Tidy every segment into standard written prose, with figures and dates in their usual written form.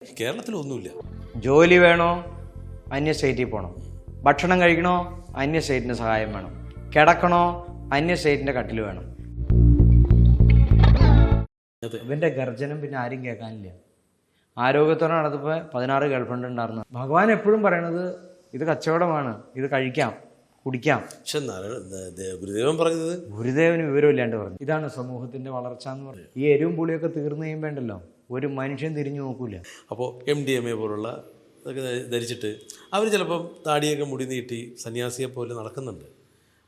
കേരളത്തിലൊന്നുമില്ല. ജോലി വേണോ അന്യ സ്റ്റേറ്റിൽ പോകണം, ഭക്ഷണം കഴിക്കണോ അന്യ സ്റ്റേറ്റിൻ്റെ സഹായം വേണം, കിടക്കണോ അന്യ സ്റ്റേറ്റിൻ്റെ കട്ടിൽ വേണം. ഇവൻ്റെ ഗർജനം പിന്നെ ആരും കേൾക്കാനില്ല. ആരോഗ്യത്തോടെ നടത്തപ്പോൾ 16 ഗേൾഫ്രണ്ട് ഉണ്ടായിരുന്നു. ഭഗവാൻ എപ്പോഴും പറയണത് ഇത് കച്ചവടമാണ്, ഇത് കഴിക്കാം കുടിക്കാം. പക്ഷെ ഗുരുദേവൻ പറഞ്ഞത്, ഗുരുദേവന് വിവരമില്ലാണ്ട് പറഞ്ഞു. ഇതാണ് സമൂഹത്തിൻ്റെ വളർച്ച എന്ന് പറയുന്നത്. ഈ എരിവും പുളിയൊക്കെ തീർന്നു കഴിയുമ്പോണ്ടല്ലോ ഒരു മനുഷ്യൻ തിരിഞ്ഞു നോക്കൂല. അപ്പോൾ MDMA പോലുള്ള ഇതൊക്കെ ധരിച്ചിട്ട് അവർ ചിലപ്പം താടിയൊക്കെ മുടി നീട്ടി സന്യാസിയെ പോലെ നടക്കുന്നുണ്ട്.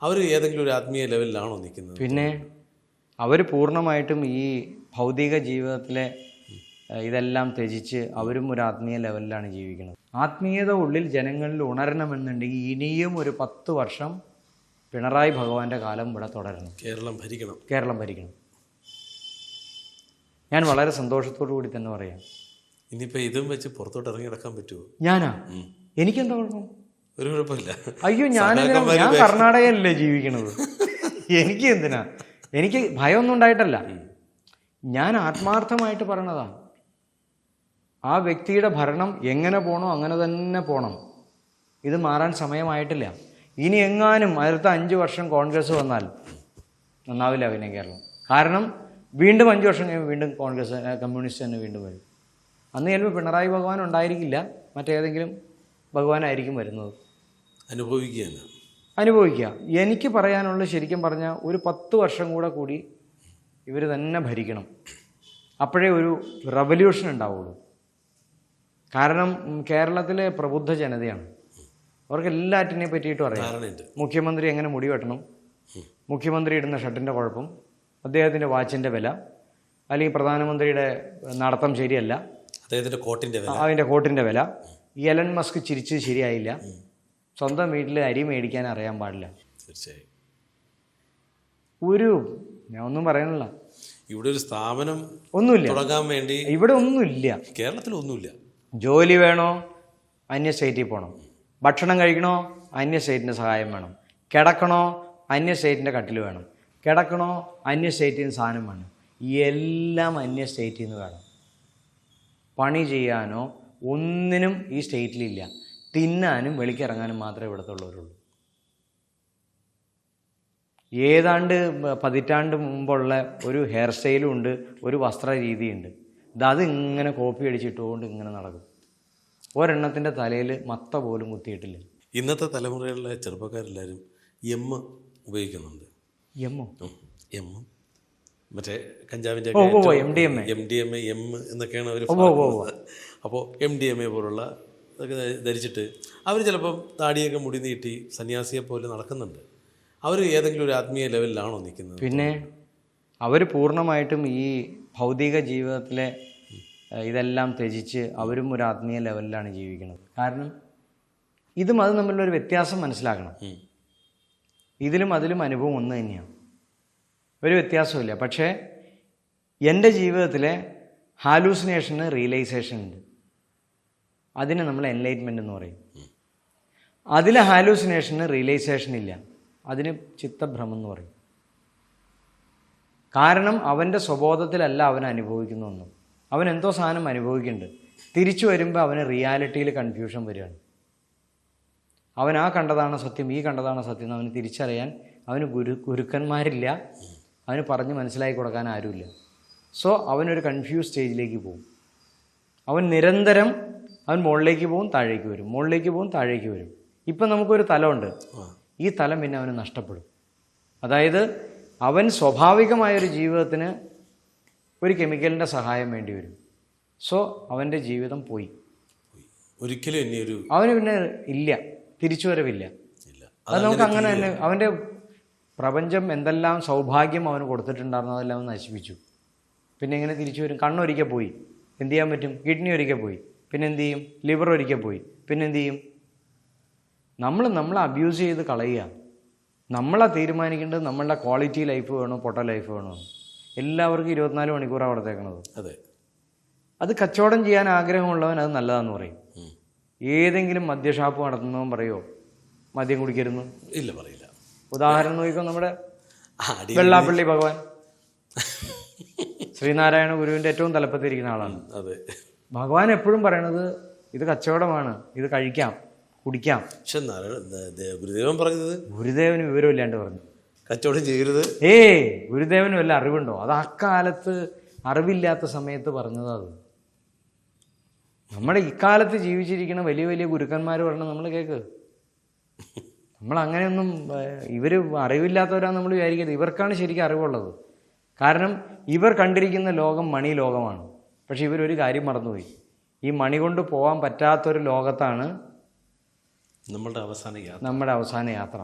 അവർ ഏതെങ്കിലും ഒരു ആത്മീയ ലെവലിലാണോ നിൽക്കുന്നത്? പിന്നെ അവർ പൂർണ്ണമായിട്ടും ഈ ഭൗതിക ജീവിതത്തിലെ ഇതെല്ലാം ത്യജിച്ച് അവരും ഒരു ആത്മീയ ലെവലിലാണ് ജീവിക്കുന്നത്. ആത്മീയത ഉള്ളിൽ ജനങ്ങളിൽ ഉണരണമെന്നുണ്ടെങ്കിൽ ഇനിയും ഒരു 10 വർഷം പിണറായി ഭഗവാന്റെ കാലം ഇവിടെ തുടരണം. കേരളം ഭരിക്കണം. ഞാൻ വളരെ സന്തോഷത്തോടു കൂടി തന്നെ പറയാം. ഇനിയിപ്പോൾ ഇതും വെച്ച് പുറത്തോട്ട് ഇറങ്ങി നടക്കാൻ പറ്റുമോ? ഞാനാ? എനിക്കെന്താ കുഴപ്പം? ഒരു കുഴപ്പമില്ല. അയ്യോ, ഞാൻ കർണാടകയിലല്ലേ ജീവിക്കണത്. എനിക്ക് എന്തിനാ? എനിക്ക് ഭയമൊന്നും ഉണ്ടായിട്ടല്ല. ഞാൻ ആത്മാർത്ഥമായിട്ട് പറയണതാണ്. ആ വ്യക്തിയുടെ ഭരണം എങ്ങനെ പോകണോ അങ്ങനെ തന്നെ പോകണം. ഇത് മാറാൻ സമയമായിട്ടില്ല. ഇനി എങ്ങാനും അടുത്ത 5 വർഷം കോൺഗ്രസ് വന്നാൽ നന്നാവില്ല പിന്നെ കേരളം. കാരണം വീണ്ടും 5 വർഷം കഴിയുമ്പോൾ വീണ്ടും കോൺഗ്രസ് കമ്മ്യൂണിസ്റ്റ് തന്നെ വീണ്ടും വരും. അന്ന് ചിലപ്പോൾ പിണറായി ഭഗവാൻ ഉണ്ടായിരിക്കില്ല, മറ്റേതെങ്കിലും ഭഗവാനായിരിക്കും വരുന്നത്. അനുഭവിക്കുക. എനിക്ക് പറയാനുള്ള ശരിക്കും പറഞ്ഞാൽ ഒരു 10 വർഷം കൂടി ഇവർ തന്നെ ഭരിക്കണം. അപ്പോഴേ ഒരു റവല്യൂഷൻ ഉണ്ടാവുള്ളൂ. കാരണം കേരളത്തിലെ പ്രബുദ്ധ ജനതയാണ്. അവർക്ക് എല്ലാറ്റിനെ പറ്റിയിട്ടും അറിയാം. മുഖ്യമന്ത്രി എങ്ങനെ മുടി വെട്ടണം, മുഖ്യമന്ത്രി ഇടുന്ന ഷർട്ടിൻ്റെ കുഴപ്പം, അദ്ദേഹത്തിൻ്റെ വാച്ചിൻ്റെ വില, അല്ലെങ്കിൽ പ്രധാനമന്ത്രിയുടെ നടത്തം ശരിയല്ല, അതിൻ്റെ കോട്ടിൻ്റെ വില, എലൻ മസ്ക് ചിരിച്ചത് ശരിയായില്ല, സ്വന്തം വീട്ടിൽ അരി മേടിക്കാൻ അറിയാൻ പാടില്ല. തീർച്ചയായും ഞാൻ ഒന്നും പറയാനില്ല. ഇവിടെ ഒരു സ്ഥാപനം ഒന്നുമില്ല തുടങ്ങാൻ വേണ്ടി ഇവിടെ ഒന്നുമില്ല. കേരളത്തിലൊന്നുമില്ല. ജോലി വേണോ അന്യ സ്റ്റേറ്റിൽ പോകണം, ഭക്ഷണം കഴിക്കണോ അന്യ സ്റ്റേറ്റിൻ്റെ സഹായം വേണം, കിടക്കണോ അന്യ സ്റ്റേറ്റിൻ്റെ കട്ടിൽ വേണം, കിടക്കണോ അന്യ സ്റ്റേറ്റിൽ നിന്ന് സാധനം വേണം. എല്ലാം അന്യ സ്റ്റേറ്റിൽ നിന്ന് വേണം. പണി ചെയ്യാനോ ഒന്നിനും ഈ സ്റ്റേറ്റിലില്ല. തിന്നാനും വെളിക്കിറങ്ങാനും മാത്രമേ ഇവിടത്തുള്ളവരുള്ളൂ. ഏതാണ്ട് 10 പതിറ്റാണ്ട് മുമ്പുള്ള ഒരു ഹെയർ സ്റ്റൈലും ഉണ്ട്, ഒരു വസ്ത്ര രീതിയുണ്ട്. അത് ഇങ്ങനെ കോപ്പി അടിച്ചിട്ടുകൊണ്ട് ഇങ്ങനെ നടക്കും. ഒരെണ്ണത്തിൻ്റെ തലയിൽ മത്ത പോലും കുത്തിയിട്ടില്ല. ഇന്നത്തെ തലമുറയിലെ ചെറുപ്പക്കാരെല്ലാവരും ഉപയോഗിക്കുന്നുണ്ട്. മറ്റേ കഞ്ചാവിൻ്റെ MDMA എന്നൊക്കെയാണ് അവർ. അപ്പോൾ MDMA പോലുള്ള ഇതൊക്കെ ധരിച്ചിട്ട് അവർ ചിലപ്പം താടിയൊക്കെ മുടി നീട്ടി സന്യാസിയെ പോലെ നടക്കുന്നുണ്ട്. അവർ ഏതെങ്കിലും ഒരു ആത്മീയ ലെവലിലാണോ നിൽക്കുന്നത്? പിന്നെ അവർ പൂർണ്ണമായിട്ടും ഈ ഭൗതിക ജീവിതത്തിലെ ഇതെല്ലാം ത്യജിച്ച് അവരും ഒരു ആത്മീയ ലെവലിലാണ് ജീവിക്കുന്നത്. കാരണം ഇതും അതും തമ്മിലൊരു വ്യത്യാസം മനസ്സിലാക്കണം. ഇതിലും അതിലും അനുഭവം ഒന്ന് തന്നെയാണ്, ഒരു വ്യത്യാസമില്ല. പക്ഷേ എൻ്റെ ജീവിതത്തിലെ ഹാലൂസിനേഷന് റിയലൈസേഷൻ ഉണ്ട്. അതിന് നമ്മൾ എൻലൈറ്റ്മെൻ്റ് എന്ന് പറയും. അതിലെ ഹാലൂസിനേഷന് റിയലൈസേഷൻ ഇല്ല, അതിന് ചിത്തഭ്രമം എന്ന് പറയും. കാരണം അവൻ്റെ സ്വബോധത്തിലല്ല അവൻ അനുഭവിക്കുന്നതൊന്നും. അവൻ എന്തോ സാധനം അനുഭവിക്കുന്നുണ്ട്. തിരിച്ചു വരുമ്പോൾ അവന് റിയാലിറ്റിയിൽ കൺഫ്യൂഷൻ വരികയാണ്. അവൻ ആ കണ്ടതാണ് സത്യം, ഈ കണ്ടതാണ് സത്യം എന്ന് അവന് തിരിച്ചറിയാൻ അവന് ഗുരുക്കന്മാരില്ല, അവന് പറഞ്ഞ് മനസ്സിലാക്കി കൊടുക്കാൻ ആരുമില്ല. സോ അവനൊരു കൺഫ്യൂസ് സ്റ്റേജിലേക്ക് പോകും. അവൻ നിരന്തരം മുകളിലേക്ക് പോകും, താഴേക്ക് വരും, മുകളിലേക്ക് പോകും, താഴേക്ക് വരും. ഇപ്പം നമുക്കൊരു തലമുണ്ട്, ഈ തലം പിന്നെ അവന് നഷ്ടപ്പെടും. അതായത് അവൻ സ്വാഭാവികമായൊരു ജീവിതത്തിന് ഒരു കെമിക്കലിൻ്റെ സഹായം വേണ്ടി വരും. സോ അവൻ്റെ ജീവിതം പോയി. ഒരിക്കലും അവന് പിന്നെ ഇല്ല, തിരിച്ചു വരവില്ല. അത് നമുക്ക് അങ്ങനെ തന്നെ. അവൻ്റെ പ്രപഞ്ചം എന്തെല്ലാം സൗഭാഗ്യം അവന് കൊടുത്തിട്ടുണ്ടായിരുന്നു അതെല്ലാം അവൻ നശിപ്പിച്ചു. പിന്നെ എങ്ങനെ തിരിച്ചു വരും? കണ്ണൊരിക്കൽ പോയി, എന്ത് ചെയ്യാൻ പറ്റും? കിഡ്നി ഒരിക്കൽ പോയി, പിന്നെ എന്ത് ചെയ്യും? ലിവർ ഒരിക്കൽ പോയി, പിന്നെ എന്ത് ചെയ്യും? നമ്മളെ അബ്യൂസ് ചെയ്ത് കളയുക. നമ്മളെ തീരുമാനിക്കേണ്ടത് നമ്മളുടെ ക്വാളിറ്റി ലൈഫ് വേണോ പൊട്ട ലൈഫ് വേണോ. എല്ലാവർക്കും 24 മണിക്കൂറാണ് കൊടുത്തേക്കണത്. അതെ, അത് കച്ചവടം ചെയ്യാൻ ആഗ്രഹമുള്ളവൻ അത് നല്ലതാന്ന് പറയും. ഏതെങ്കിലും മദ്യഷാപ്പ് നടത്തുന്നവൻ പറയുമോ മദ്യം കുടിക്കരുന്നു? ഇല്ല, പറയില്ല. ഉദാഹരണം നോക്കിക്കോ, നമ്മുടെ വെള്ളാപ്പള്ളി ഭഗവാൻ ശ്രീനാരായണ ഗുരുവിൻ്റെ ഏറ്റവും തലപ്പത്തിരിക്കുന്ന ആളാണ്. അതെ, ഭഗവാൻ എപ്പോഴും പറയണത് ഇത് കച്ചവടമാണ്, ഇത് കഴിക്കാം, കുടിക്കാം. പക്ഷെ ഗുരുദേവൻ പറഞ്ഞത്, ഗുരുദേവന് വിവരമില്ലാണ്ട് പറഞ്ഞു കച്ചവടം ചെയ്യരുത്. ഗുരുദേവന് വല്ല അറിവുണ്ടോ? അത് അക്കാലത്ത് അറിവില്ലാത്ത സമയത്ത് പറഞ്ഞതാ. അത് നമ്മുടെ ഇക്കാലത്ത് ജീവിച്ചിരിക്കുന്ന വലിയ വലിയ ഗുരുക്കന്മാർ പറഞ്ഞ നമ്മൾ കേൾക്ക്. നമ്മൾ അങ്ങനെയൊന്നും ഇവർ അറിവില്ലാത്തവരാണ് നമ്മൾ വിചാരിക്കരുത്. ഇവർക്കാണ് ശരിക്കും അറിവുള്ളത്. കാരണം ഇവർ കണ്ടിരിക്കുന്ന ലോകം മണി ലോകമാണ്. പക്ഷെ ഇവരൊരു കാര്യം മറന്നുപോയി. ഈ മണി കൊണ്ട് പോകാൻ പറ്റാത്തൊരു ലോകത്താണ് നമ്മുടെ അവസാന യാത്ര.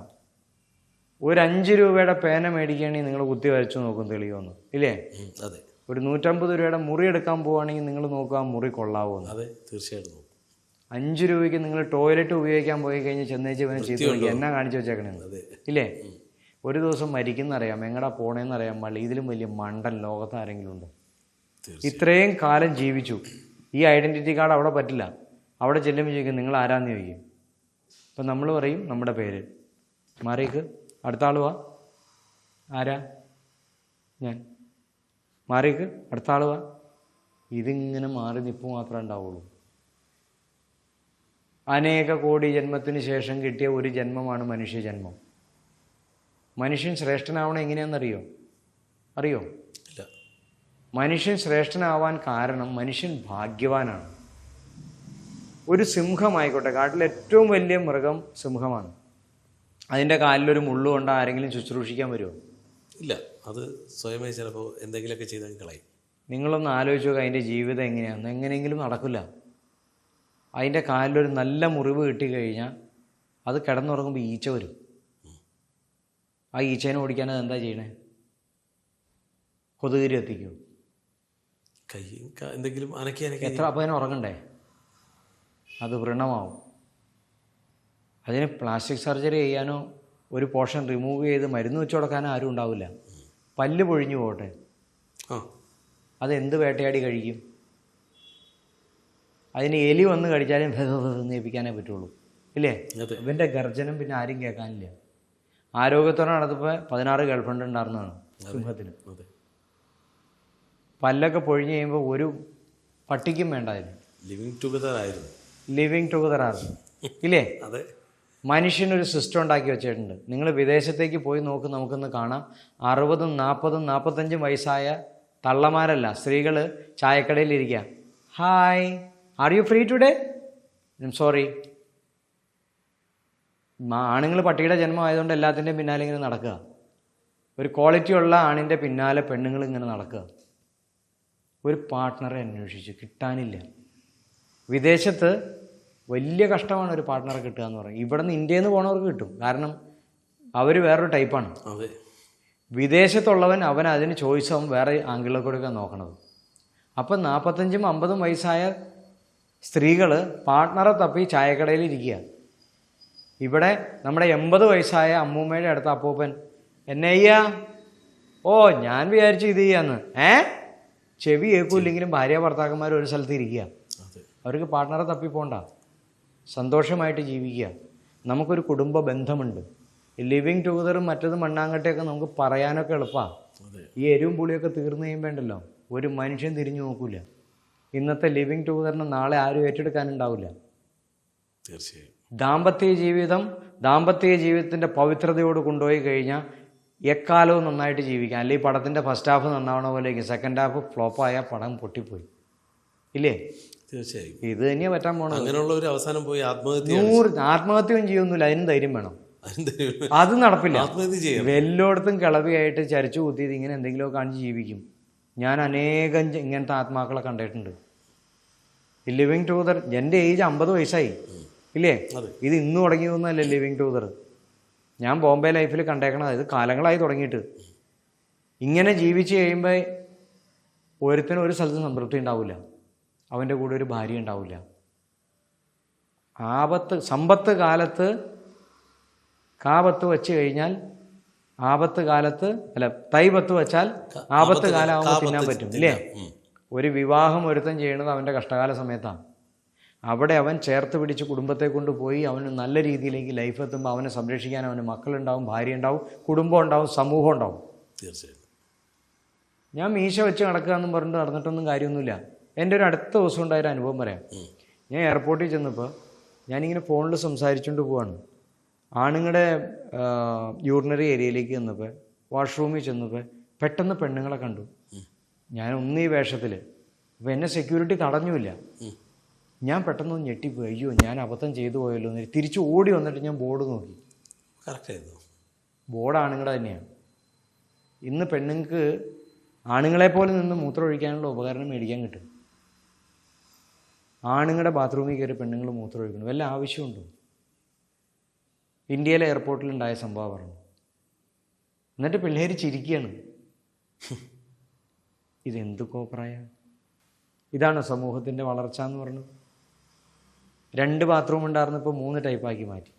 ഒരു 5 രൂപയുടെ പേന മേടിക്കുകയാണെങ്കിൽ നിങ്ങൾ കുത്തി വരച്ചു നോക്കും തെളിയുമെന്ന്, ഇല്ലേ? അതെ. ഒരു 150 രൂപയുടെ മുറി എടുക്കാൻ പോവുകയാണെങ്കിൽ നിങ്ങൾ നോക്കുക മുറി കൊള്ളാവുമെന്ന്. അതെ, തീർച്ചയായിട്ടും. 5 രൂപയ്ക്ക് നിങ്ങൾ ടോയ്ലറ്റ് ഉപയോഗിക്കാൻ പോയി കഴിഞ്ഞ് ചെന്നേച്ച് ഇവനെ ചെയ്ത് എന്നാ കാണിച്ചു വെച്ചേക്കണേന്ന്, ഇല്ലേ? ഒരു ദിവസം മരിക്കുന്നറിയാം, എങ്ങടാ പോണേന്നറിയാൻ പാടില്ല. ഇതിലും വലിയ മണ്ടൻ ലോകത്ത് ആരെങ്കിലും ഉണ്ടോ? ഇത്രയും കാലം ജീവിച്ചു. ഈ ഐഡൻറ്റിറ്റി കാർഡ് അവിടെ പറ്റില്ല. അവിടെ ചെല്ലുമ്പോൾ ചോദിക്കും നിങ്ങൾ ആരാന്ന് ചോദിക്കും. അപ്പം നമ്മൾ പറയും നമ്മുടെ പേര്. മാറിക്ക്, അടുത്ത ആൾ വാ. ആരാ? ഞാൻ. മാറിക്ക്, അടുത്ത ആൾ വാ. ഇതിങ്ങനെ മാറി നിപ്പ് മാത്രമേ ഉണ്ടാവുള്ളൂ. അനേക കോടി ജന്മത്തിന് ശേഷം കിട്ടിയ ഒരു ജന്മമാണ് മനുഷ്യജന്മം. മനുഷ്യൻ ശ്രേഷ്ഠനാവണം എങ്ങനെയാണെന്നറിയോ? അറിയോ? ഇല്ല. മനുഷ്യൻ ശ്രേഷ്ഠനാവാൻ കാരണം മനുഷ്യൻ ഭാഗ്യവാനാണ്. ഒരു സിംഹമായിക്കോട്ടെ, കാട്ടിലെ ഏറ്റവും വലിയ മൃഗം സിംഹമാണ്. അതിൻ്റെ കാലിലൊരു മുള്ളു കൊണ്ട് ആരെങ്കിലും ശുശ്രൂഷിക്കാൻ വരുമോ? ഇല്ല. അത് സ്വയമേ ചിലപ്പോൾ എന്തെങ്കിലുമൊക്കെ ചെയ്താൽ കളയും. നിങ്ങളൊന്ന് ആലോചിച്ച് നോക്കുക അതിൻ്റെ ജീവിതം എങ്ങനെയാണ്. എങ്ങനെയെങ്കിലും നടക്കില്ല. അതിൻ്റെ കാലിലൊരു നല്ല മുറിവ് കിട്ടിക്കഴിഞ്ഞാൽ അത് കിടന്നുറങ്ങുമ്പോൾ ഈച്ച വരും. ആ ഈച്ചേനെ ഓടിക്കാൻ അത് എന്താ ചെയ്യണേ? കൊതുകിരി എത്തിക്കും. കൈ എന്തെങ്കിലും അനക്കി എത്ര അപ്പോൾ അതിനെ ഉറങ്ങണ്ടേ? അത് വ്രണമാവും. അതിന് പ്ലാസ്റ്റിക് സർജറി ചെയ്യാനോ ഒരു പോർഷൻ റിമൂവ് ചെയ്ത് മരുന്ന് വെച്ച് കൊടുക്കാനോ ആരും ഉണ്ടാവില്ല. പല്ല് പൊഴിഞ്ഞു പോകട്ടെ, അതെന്ത് വേട്ടയാടി കഴിക്കും? അതിന് എലി വന്ന് കടിച്ചാലും നേപ്പിക്കാനേ പറ്റുള്ളൂ, ഇല്ലേ? ഇവൻ്റെ ഗർജനം പിന്നെ ആരും കേൾക്കാനില്ല. ആരോഗ്യത്തോടെ നടത്തപ്പോൾ 16 ഗേൾഫ്രണ്ട് ഉണ്ടായിരുന്നതാണ് സിംഹത്തിന്. പല്ലൊക്കെ പൊഴിഞ്ഞ് കഴിയുമ്പോൾ ഒരു പട്ടിക്കും വേണ്ടായിരുന്നു. ലിവിങ് ടുഗദർ ആയിരുന്നു, ഇല്ലേ? അതെ. മനുഷ്യനൊരു സിസ്റ്റം ഉണ്ടാക്കി വെച്ചിട്ടുണ്ട്. നിങ്ങൾ വിദേശത്തേക്ക് പോയി നോക്ക്, നമുക്കൊന്ന് കാണാം. 60, 40, 45 വയസ്സായ തള്ളമാരല്ല, സ്ത്രീകൾ ചായക്കടയിലിരിക്കുക. Hi, are you free today? I'm sorry. ആണുങ്ങൾ പട്ടിയുടെ ജന്മം ആയതുകൊണ്ട് എല്ലാത്തിൻ്റെയും പിന്നാലെ ഇങ്ങനെ നടക്കുക. ഒരു ക്വാളിറ്റി ഉള്ള ആണിൻ്റെ പിന്നാലെ പെണ്ണുങ്ങൾ ഇങ്ങനെ നടക്കുക. ഒരു പാർട്ട്ണറെ അന്വേഷിച്ച് കിട്ടാനില്ല. വിദേശത്ത് വലിയ കഷ്ടമാണ് ഒരു പാർട്ട്ണറെ കിട്ടുക എന്ന് പറയും. ഇവിടെ നിന്ന് ഇന്ത്യയിൽ നിന്ന് പോണവർക്ക് കിട്ടും, കാരണം അവർ വേറൊരു ടൈപ്പാണ്. വിദേശത്തുള്ളവൻ അവൻ അതിന് ചോയ്സ് അവൻ വേറെ ആംഗിളിൽ കൂടെയൊക്കെ നോക്കണത്. അപ്പം 45, 50 വയസ്സായ സ്ത്രീകൾ പാർട്ട്ണറെ തപ്പി ചായക്കടയിൽ ഇരിക്കുക. ഇവിടെ നമ്മുടെ 80 വയസ്സായ അമ്മൂമ്മയുടെ അടുത്ത അപ്പൂപ്പൻ എന്നെ ചെയ്യാ, ഓ ഞാൻ വിചാരിച്ചു ഇത് ചെയ്യാന്ന്. ചെവി കേൾക്കൂല്ലെങ്കിലും ഭാര്യ ഭർത്താക്കന്മാർ ഒരു സ്ഥലത്ത് ഇരിക്കുക. അവർക്ക് പാർട്ട്ണറെ തപ്പി പോണ്ട, സന്തോഷമായിട്ട് ജീവിക്കുക. നമുക്കൊരു കുടുംബ ബന്ധമുണ്ട്. ലിവിങ് ടുഗദറും മറ്റതും മണ്ണാങ്കട്ടയൊക്കെ നമുക്ക് പറയാനൊക്കെ എളുപ്പമാണ്. ഈ എരിവും പുളിയൊക്കെ തീർന്നു കഴിയുമ്പോണ്ടല്ലോ ഒരു മനുഷ്യൻ തിരിഞ്ഞു നോക്കൂല. ഇന്നത്തെ ലിവിങ് ടുഗദറിന് നാളെ ആരും ഏറ്റെടുക്കാനുണ്ടാവില്ല. തീർച്ചയായും ദാമ്പത്യ ജീവിതത്തിൻ്റെ പവിത്രതയോട് കൊണ്ടുപോയി കഴിഞ്ഞാൽ എക്കാലവും നന്നായിട്ട് ജീവിക്കാം. അല്ലെങ്കിൽ പടത്തിൻ്റെ ഫസ്റ്റ് ഹാഫ് നന്നാവണ പോലെ സെക്കൻഡ് ഹാഫ് ഫ്ലോപ്പായ പടം പൊട്ടിപ്പോയി, ഇല്ലേ? തീർച്ചയായും ഇത് തന്നെയാണ് പറ്റാൻ പോണത്. അങ്ങനെയുള്ള ഒരു അവസാനം പോയി ആത്മഹത്യയും ചെയ്യൊന്നുമില്ല, അതിനും ധൈര്യം വേണം. അത് നടപ്പില്ല. എല്ലായിടത്തും കിളവിയായിട്ട് ചരിച്ചു കുത്തിയത് ഇങ്ങനെ എന്തെങ്കിലുമൊക്കെ കാണിച്ച് ജീവിക്കും. ഞാൻ അനേകം ഇങ്ങനത്തെ ആത്മാക്കളെ കണ്ടിട്ടുണ്ട്. ഈ ലിവിങ് ടുഗദർ, എൻ്റെ ഏജ് 50 വയസ്സായി, ഇല്ലേ? ഇത് ഇന്ന് തുടങ്ങിയതൊന്നുമല്ല ലിവിങ് ടുഗദർ. ഞാൻ ബോംബെ ലൈഫിൽ കണ്ടേക്കണത് ഇത് കാലങ്ങളായി തുടങ്ങിയിട്ട്. ഇങ്ങനെ ജീവിച്ച് കഴിയുമ്പോൾ ഓരോരുത്തരും ഒരു സ്ഥലത്തും സംതൃപ്തി ഉണ്ടാവില്ല, അവൻ്റെ കൂടെ ഒരു ഭാര്യ ഉണ്ടാവില്ല. സമ്പത്ത് കാലത്ത് കാപത്ത് വെച്ച് കഴിഞ്ഞാൽ തൈപത്ത് വെച്ചാൽ ആപത്ത് കാലമാകുമ്പോൾ തിന്നാൻ പറ്റും, ഇല്ലേ? ഒരു വിവാഹം ഒരുത്തൻ ചെയ്യണത് അവൻ്റെ കഷ്ടകാല സമയത്താണ്. അവിടെ അവൻ ചേർത്ത് പിടിച്ച് കുടുംബത്തെ കൊണ്ടുപോയി അവന് നല്ല രീതിയിലേക്ക് ലൈഫ് എത്തുമ്പോൾ അവനെ സംരക്ഷിക്കാൻ അവന് മക്കളുണ്ടാവും, ഭാര്യ ഉണ്ടാവും, കുടുംബം ഉണ്ടാവും, സമൂഹം ഉണ്ടാവും. തീർച്ചയായും. ഞാൻ മീശ വെച്ച് നടക്കുക എന്നും പറഞ്ഞിട്ട് നടന്നിട്ടൊന്നും കാര്യമൊന്നുമില്ല. എൻ്റെ ഒരു അടുത്ത ദിവസം ഉണ്ടായൊരു അനുഭവം പറയാം. ഞാൻ എയർപോർട്ടിൽ ചെന്നപ്പോൾ ഞാനിങ്ങനെ ഫോണിൽ സംസാരിച്ചുകൊണ്ട് പോവാണ്. ആണുങ്ങളുടെ യൂറിനറി ഏരിയയിലേക്ക് ചെന്നപ്പോൾ, വാഷ്റൂമിൽ ചെന്നപ്പോൾ പെട്ടെന്ന് പെണ്ണുങ്ങളെ കണ്ടു. ഞാൻ ഒന്നീ വേഷത്തിൽ. അപ്പോൾ എന്നെ സെക്യൂരിറ്റി തടഞ്ഞുമില്ല. ഞാൻ പെട്ടെന്ന് ഞെട്ടിപ്പോയി. അയ്യോ, ഞാൻ അബദ്ധം ചെയ്തു പോയല്ലോ എന്ന്. തിരിച്ച് ഓടി വന്നിട്ട് ഞാൻ ബോർഡ് നോക്കി. കറക്റ്റായിരുന്നു. ബോർഡ് ആണുങ്ങളുടെ തന്നെയാണ്. ഇന്ന് പെണ്ണുങ്ങൾക്ക് ആണുങ്ങളെപ്പോലെ നിന്ന് മൂത്രം ഒഴിക്കാനുള്ള ഉപകരണം മേടിക്കാൻ കിട്ടും. ആണുങ്ങളുടെ ബാത്റൂമിൽ കയറി പെണ്ണുങ്ങൾ മൂത്രം ഒഴിക്കണം. വല്ല ആവശ്യമുണ്ടോ? ഇന്ത്യയിലെ എയർപോർട്ടിലുണ്ടായ സംഭവം പറഞ്ഞു. എന്നിട്ട് പിള്ളേർ ചിരിക്കുകയാണ്. ഇതെന്ത് കോപ്രായ? ഇതാണ് സമൂഹത്തിൻ്റെ വളർച്ച എന്ന് പറഞ്ഞത്. 2 ബാത്റൂം ഉണ്ടായിരുന്നപ്പോൾ 3 ടൈപ്പാക്കി മാറ്റി.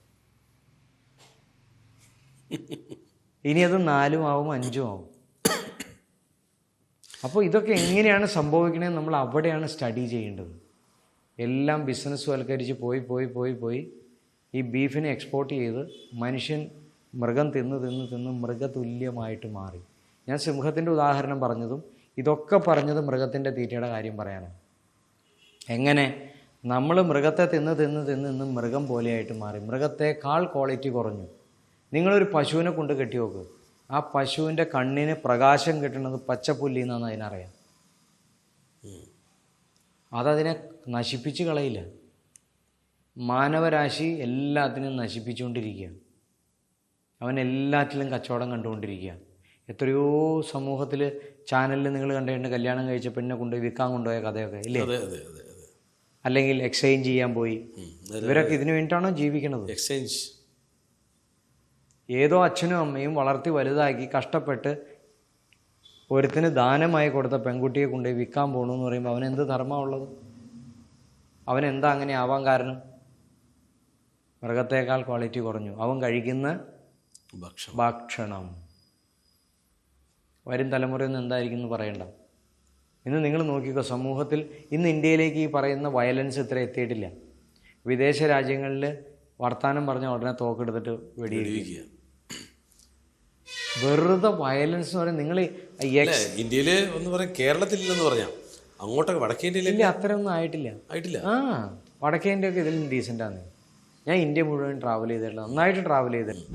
ഇനി അത് 4 ആവും, 5 ആവും. അപ്പോൾ ഇതൊക്കെ എങ്ങനെയാണ് സംഭവിക്കണേ നമ്മൾ അവിടെയാണ് സ്റ്റഡി ചെയ്യേണ്ടത്. എല്ലാം ബിസിനസ് വൽക്കരിച്ച് പോയി ഈ ബീഫിനെ എക്സ്പോർട്ട് ചെയ്ത് മനുഷ്യൻ മൃഗം തിന്ന് മൃഗതുല്യമായിട്ട് മാറി. ഞാൻ സിംഹത്തിൻ്റെ ഉദാഹരണം പറഞ്ഞതും ഇതൊക്കെ പറഞ്ഞത് മൃഗത്തിൻ്റെ തീറ്റയുടെ കാര്യം പറയാനാണ്. എങ്ങനെ നമ്മൾ മൃഗത്തെ തിന്ന് മൃഗം പോലെയായിട്ട് മാറി. മൃഗത്തെക്കാൾ ക്വാളിറ്റി കുറഞ്ഞു. നിങ്ങളൊരു പശുവിനെ കൊണ്ട് കെട്ടി നോക്ക്. ആ പശുവിൻ്റെ കണ്ണിന് പ്രകാശം കിട്ടുന്നത് പച്ചപ്പുല്ലിൽ നിന്നാണ് അതിനറിയാം. അതതിനെ നശിപ്പിച്ച് കളയില്ല. മാനവരാശി എല്ലാത്തിനും നശിപ്പിച്ചുകൊണ്ടിരിക്കുക. അവൻ എല്ലാറ്റിലും കച്ചവടം കണ്ടുകൊണ്ടിരിക്കുക. എത്രയോ സമൂഹത്തിൽ ചാനലിൽ നിങ്ങൾ കണ്ടിട്ടുണ്ട്, കല്യാണം കഴിച്ച പെണ്ണെ കൊണ്ടുപോയി വിൽക്കാൻ കൊണ്ടുപോയ കഥയൊക്കെ ഇല്ലേ? അല്ലെങ്കിൽ എക്സ്ചേഞ്ച് ചെയ്യാൻ പോയി. ഇവരൊക്കെ ഇതിനു വേണ്ടിയിട്ടാണോ ജീവിക്കണത്? എക്സ്ചേഞ്ച്. ഏതോ അച്ഛനും അമ്മയും വളർത്തി വലുതാക്കി കഷ്ടപ്പെട്ട് ഒരുത്തിന് ദാനമായി കൊടുത്ത പെൺകുട്ടിയെ കൊണ്ടുപോയി വിൽക്കാൻ പോകണമെന്ന് പറയുമ്പോൾ അവനെന്ത് ധർമ്മമുള്ളത്? അവനെന്താ അങ്ങനെ ആവാൻ കാരണം? മൃഗത്തേക്കാൾ ക്വാളിറ്റി കുറഞ്ഞു അവൻ കഴിക്കുന്ന ഭക്ഷണം. വരും തലമുറയൊന്നും എന്തായിരിക്കും എന്ന് പറയണ്ട. ഇന്ന് നിങ്ങൾ നോക്കിക്കോ, സമൂഹത്തിൽ ഇന്ന് ഇന്ത്യയിലേക്ക് ഈ പറയുന്ന വയലൻസ് ഇത്ര എത്തിയിട്ടില്ല. വിദേശ രാജ്യങ്ങളിൽ വർത്തമാനം പറഞ്ഞ ഉടനെ തോക്കെടുത്തിട്ട് വെടിവെക്കുക. വെറുതെ വയലൻസ് എന്ന് പറയുന്നത്. നിങ്ങൾ ഇന്ത്യയിൽ ഒന്ന് പറയാം, കേരളത്തിലെന്ന് പറഞ്ഞാൽ അങ്ങോട്ടൊക്കെ വടക്കേ ഇന്ത്യയിൽ ഇല്ല, അത്രയൊന്നും ആയിട്ടില്ല. വടക്കേ ഇന്ത്യയൊക്കെ ഇതിലും ഡീസൻ്റാണ്. ഞാൻ ഇന്ത്യ മുഴുവൻ ട്രാവൽ ചെയ്തിട്ടുള്ള, നന്നായിട്ട് ട്രാവൽ ചെയ്തിട്ടുണ്ട്.